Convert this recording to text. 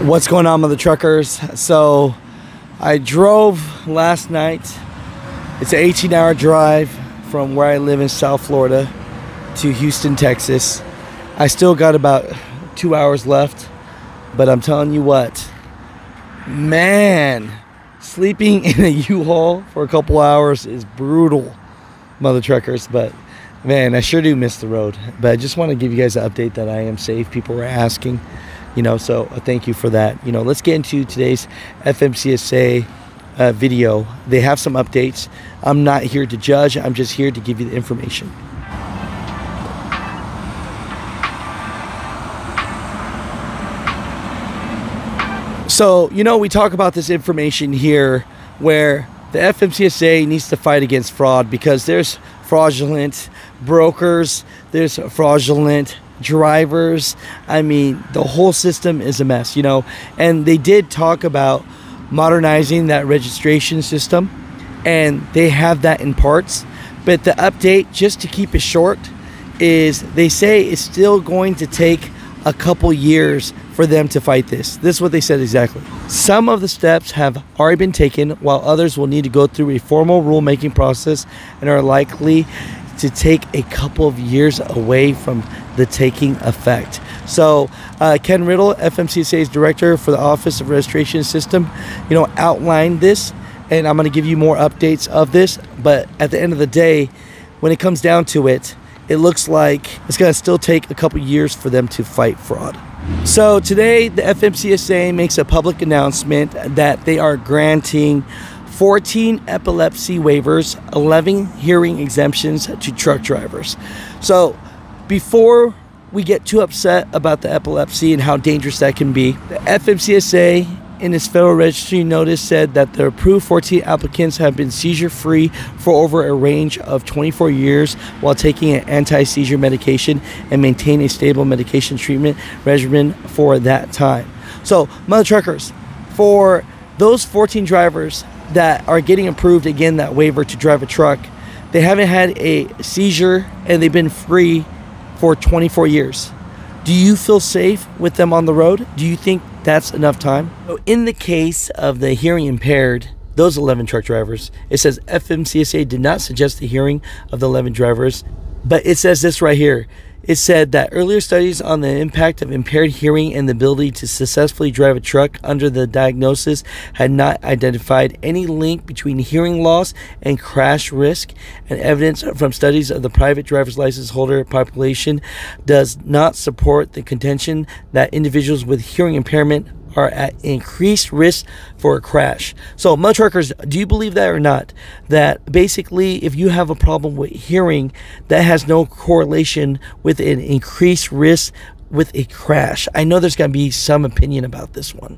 What's going on, Mutha Truckers? So I drove last night. It's an 18-hour drive from where I live in South Florida to Houston, Texas. I still got about 2 hours left, but I'm telling you what, man, sleeping in a U-Haul for a couple hours is brutal, Mutha Truckers. But man, I sure do miss the road. But I just want to give you guys an update that I am safe. People were asking, so thank you for that. Let's get into today's FMCSA video. They have some updates. I'm not here to judge. I'm just here to give you the information. So, we talk about this information here where the FMCSA needs to fight against fraud, because there's fraudulent brokers, there's fraudulent drivers. I mean, the whole system is a mess, and they did talk about modernizing that registration system, and they have that in parts. But the update, just to keep it short, is they say it's still going to take a couple years for them to fight this. This is what they said exactly. Some of the steps have already been taken, while others will need to go through a formal rulemaking process and are likely to take a couple of years away from the taking effect. So Ken Riddle, FMCSA's director for the Office of Registration System, outlined this, and I'm going to give you more updates of this. But at the end of the day, when it comes down to it, it looks like it's going to still take a couple years for them to fight fraud. So today, the FMCSA makes a public announcement that they are granting 14 epilepsy waivers, 11 hearing exemptions to truck drivers. So before we get too upset about the epilepsy and how dangerous that can be, the FMCSA in its Federal Registry notice said that the approved 14 applicants have been seizure-free for over a range of 24 years while taking an anti-seizure medication and maintain a stable medication treatment regimen for that time. So, Mutha Truckers, for those 14 drivers that are getting approved, again, that waiver to drive a truck, they haven't had a seizure and they've been free for 24 years. Do you feel safe with them on the road? Do you think that's enough time? So in the case of the hearing impaired, those 11 truck drivers, it says FMCSA did not suggest the hearing of the 11 drivers, but it says this right here. It said that earlier studies on the impact of impaired hearing and the ability to successfully drive a truck under the diagnosis had not identified any link between hearing loss and crash risk, and evidence from studies of the private driver's license holder population does not support the contention that individuals with hearing impairment are at increased risk for a crash. So, Mutha Truckers, do you believe that or not? That basically, if you have a problem with hearing, that has no correlation with an increased risk with a crash. I know there's going to be some opinion about this one.